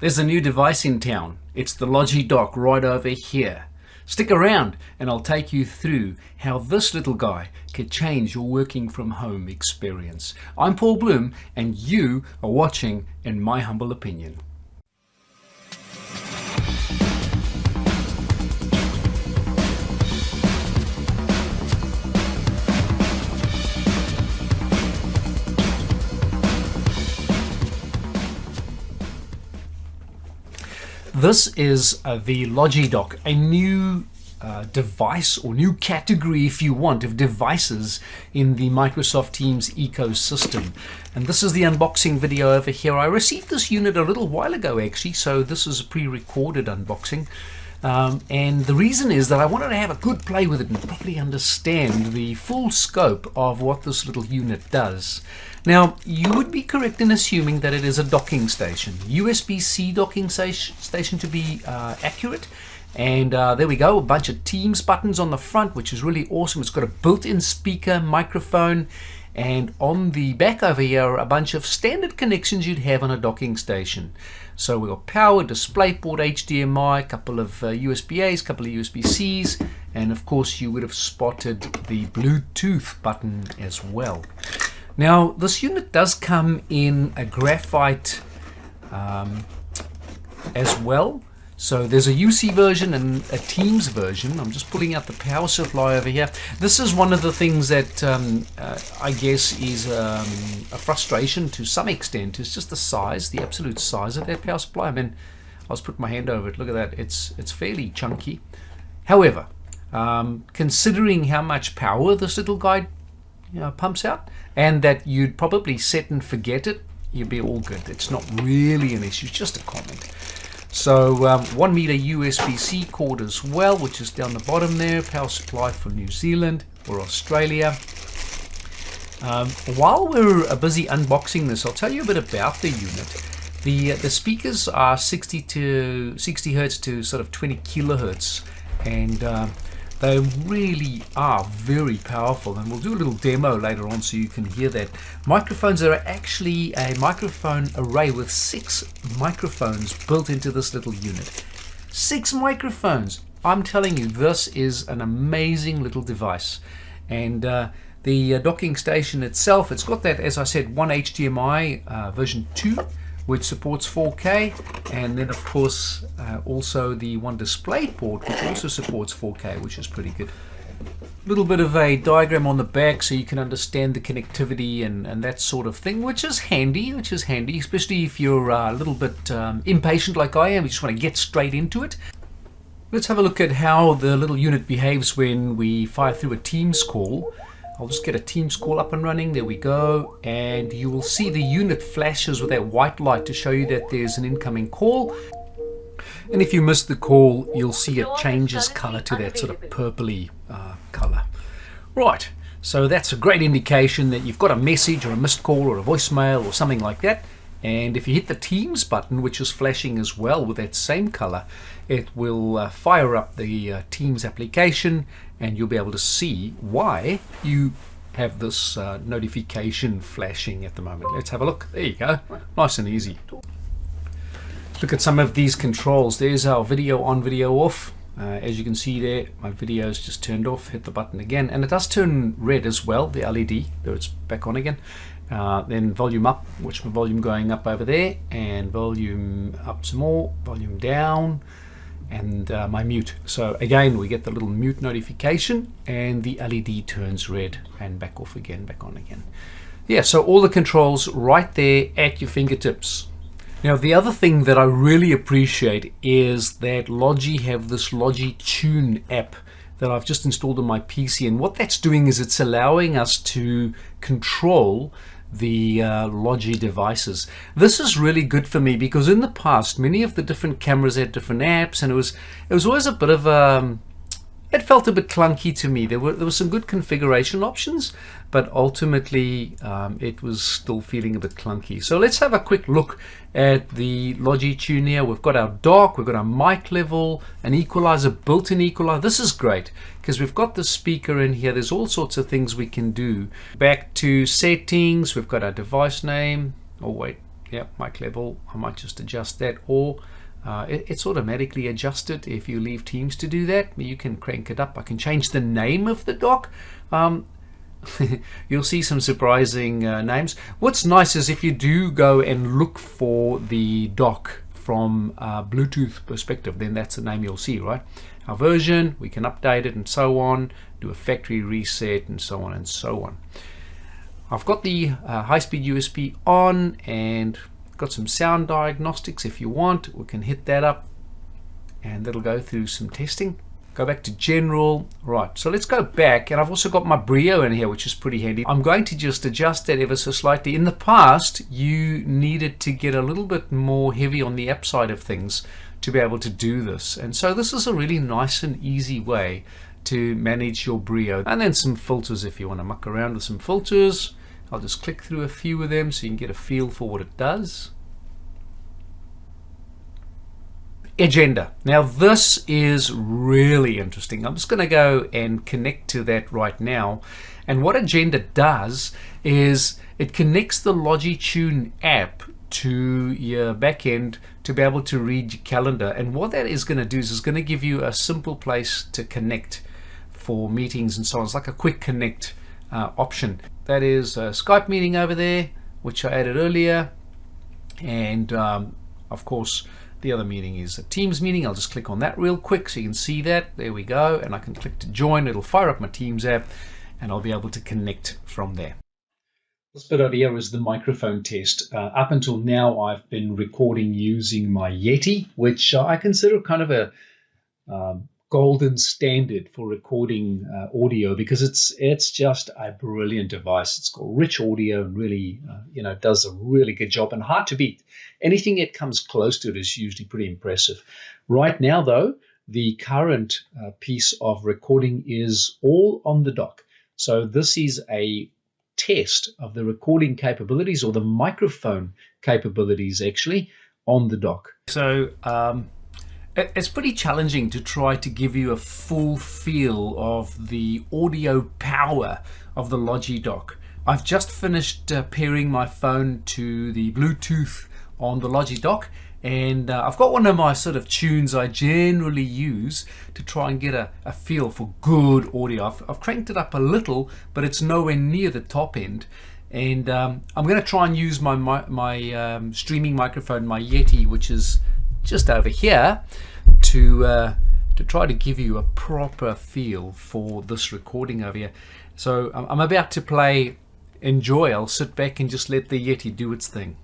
There's a new device in town. It's the Logi Dock right over here. Stick around and I'll take you through how this little guy could change your working from home experience. I'm Paul Bloom and you are watching In My Humble Opinion. This is the Logi Dock, a new device or new category, if you want, of devices in the Microsoft Teams ecosystem. And this is the unboxing video over here. I received this unit a little while ago actually, so this is a pre-recorded unboxing. And the reason is that I wanted to have a good play with it and properly understand the full scope of what this little unit does. Now, you would be correct in assuming that it is a docking station, USB-C docking station to be accurate. And there we go, a bunch of Teams buttons on the front, which is really awesome. It's got a built-in speaker, microphone, and on the back over here, a bunch of standard connections you'd have on a docking station. So we've got power, DisplayPort, HDMI, a couple of USB-A's, a couple of USB-C's, and of course you would have spotted the Bluetooth button as well. Now, this unit does come in a graphite as well. So there's a UC version and a Teams version. I'm just pulling out the power supply over here. This is one of the things that I guess is a frustration to some extent. It's just the size, the absolute size of that power supply. I mean, I'll just put my hand over it. Look at that. It's fairly chunky. However, considering how much power this little guy pumps out, and that you'd probably set and forget it, you'd be all good. It's not really an issue, it's just a comment. So 1 meter USB-C cord as well, which is down the bottom there. Power supply for New Zealand or Australia. While we're busy unboxing this, I'll tell you a bit about the unit. The speakers are 60 hertz to sort of 20 kilohertz, and they really are very powerful, and we'll do a little demo later on so you can hear that. Microphones are actually a microphone array with 6 microphones built into this little unit. 6 microphones! I'm telling you, this is an amazing little device. And the docking station itself, it's got that, as I said, one HDMI version 2, which supports 4K, and then of course also the one DisplayPort, which also supports 4K, which is pretty good. A little bit of a diagram on the back so you can understand the connectivity and that sort of thing, which is handy, especially if you're a little bit impatient like I am. You just want to get straight into it. Let's have a look at how the little unit behaves when we fire through a Teams call. I'll just get a Teams call up and running. There we go. And you will see the unit flashes with that white light to show you that there's an incoming call. And if you miss the call, you'll see it changes color to that sort of purpley color. Right. So that's a great indication that you've got a message or a missed call or a voicemail or something like that. And if you hit the Teams button, which is flashing as well with that same color, it will fire up the Teams application, and you'll be able to see why you have this notification flashing at the moment. Let's have a look. There you go. Nice and easy. Look at some of these controls. There's our video on, video off. As you can see there, my video is just turned off. Hit the button again, and it does turn red as well, the LED, though it's back on again. Then volume up, which my volume going up over there, and volume up some more, volume down, and my mute. So again, we get the little mute notification, and the LED turns red, and back off again, back on again. Yeah, so all the controls right there at your fingertips. Now, the other thing that I really appreciate is that Logi have this Logitune app that I've just installed on my PC, and what that's doing is it's allowing us to control the Logi devices. This is really good for me because in the past many of the different cameras had different apps, and it was always a bit of it felt a bit clunky to me. There were some good configuration options, but ultimately it was still feeling a bit clunky. So let's have a quick look at the Logitune here. We've got our dock, we've got our mic level, an equalizer, built-in equalizer. This is great because we've got the speaker in here. There's all sorts of things we can do. Back to settings, we've got our device name. Oh wait, yeah, mic level. I might just adjust that, or it's automatically adjusted if you leave Teams to do that. You can crank it up. I can change the name of the dock. You'll see some surprising names. What's nice is if you do go and look for the dock from a Bluetooth perspective, then that's the name you'll see, right? Our version, we can update it and so on, do a factory reset and so on and so on. I've got the high-speed USB on and got some sound diagnostics. If you want, we can hit that up and that'll go through some testing. Go back to general. Right, so let's go back, and I've also got my Brio in here, which is pretty handy. I'm going to just adjust that ever so slightly. In the past, you needed to get a little bit more heavy on the app side of things to be able to do this, and so this is a really nice and easy way to manage your Brio. And then some filters if you want to muck around with some filters. I'll just click through a few of them so you can get a feel for what it does. Agenda. Now this is really interesting. I'm just going to go and connect to that right now, and what Agenda does is it connects the Logitune app to your backend to be able to read your calendar, and what that is going to do is it's going to give you a simple place to connect for meetings and so on. It's like a quick connect option. That is a Skype meeting over there, which I added earlier, and of course the other meeting is a Teams meeting. I'll just click on that real quick so you can see that. There we go. And I can click to join. It'll fire up my Teams app and I'll be able to connect from there. This bit over here is the microphone test. Up until now, I've been recording using my Yeti, which I consider kind of a golden standard for recording audio, because it's just a brilliant device. It's got rich audio and really does a really good job and hard to beat. Anything that comes close to it is usually pretty impressive. Right now though, the current piece of recording is all on the dock. So this is a test of the recording capabilities, or the microphone capabilities actually, on the dock. So it's pretty challenging to try to give you a full feel of the audio power of the Logi Dock. I've just finished pairing my phone to the Bluetooth on the Logi Dock, and I've got one of my sort of tunes I generally use to try and get a feel for good audio. I've cranked it up a little, but it's nowhere near the top end. And I'm going to try and use my streaming microphone, my Yeti, which is just over here, to try to give you a proper feel for this recording over here. So I'm about to play Enjoy. I'll sit back and just let the Yeti do its thing.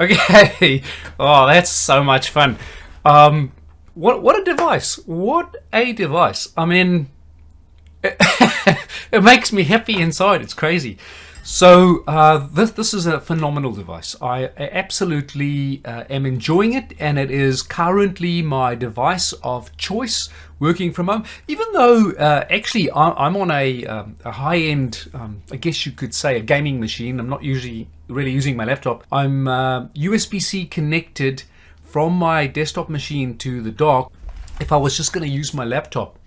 Okay, oh, that's so much fun. What a device! What a device! I mean, it makes me happy inside. It's crazy. So this is a phenomenal device. I absolutely am enjoying it, and it is currently my device of choice working from home. Even though actually I'm on a high-end, I guess you could say, a gaming machine. I'm not usually really using my laptop. I'm USB-C connected from my desktop machine to the dock. If I was just going to use my laptop,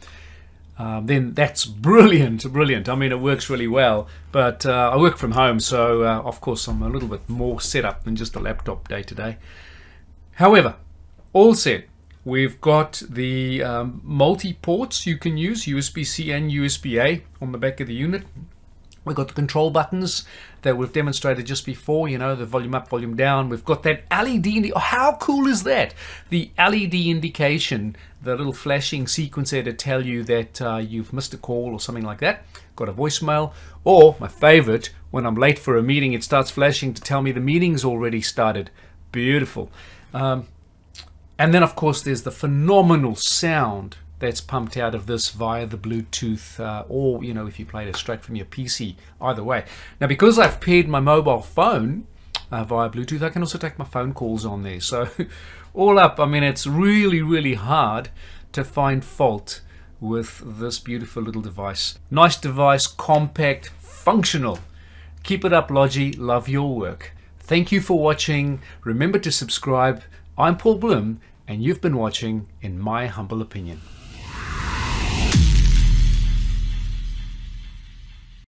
then that's brilliant. I mean, it works really well, but I work from home, so of course I'm a little bit more set up than just a laptop day to day. However, all said, we've got the multi-ports you can use, USB-C and USB-A on the back of the unit. We've got the control buttons that we've demonstrated just before, you know, the volume up, volume down. We've got that LED. Oh, how cool is that? The LED indication, the little flashing sequence there to tell you that you've missed a call or something like that. Got a voicemail. Or, my favorite, when I'm late for a meeting, it starts flashing to tell me the meeting's already started. Beautiful. And then, of course, there's the phenomenal sound that's pumped out of this via the Bluetooth, or, you know, if you played it straight from your PC, either way. Now, because I've paired my mobile phone via Bluetooth, I can also take my phone calls on there. So all up, I mean, it's really, really hard to find fault with this beautiful little device. Nice device, compact, functional. Keep it up, Logi. Love your work. Thank you for watching. Remember to subscribe. I'm Paul Bloom, and you've been watching In My Humble Opinion.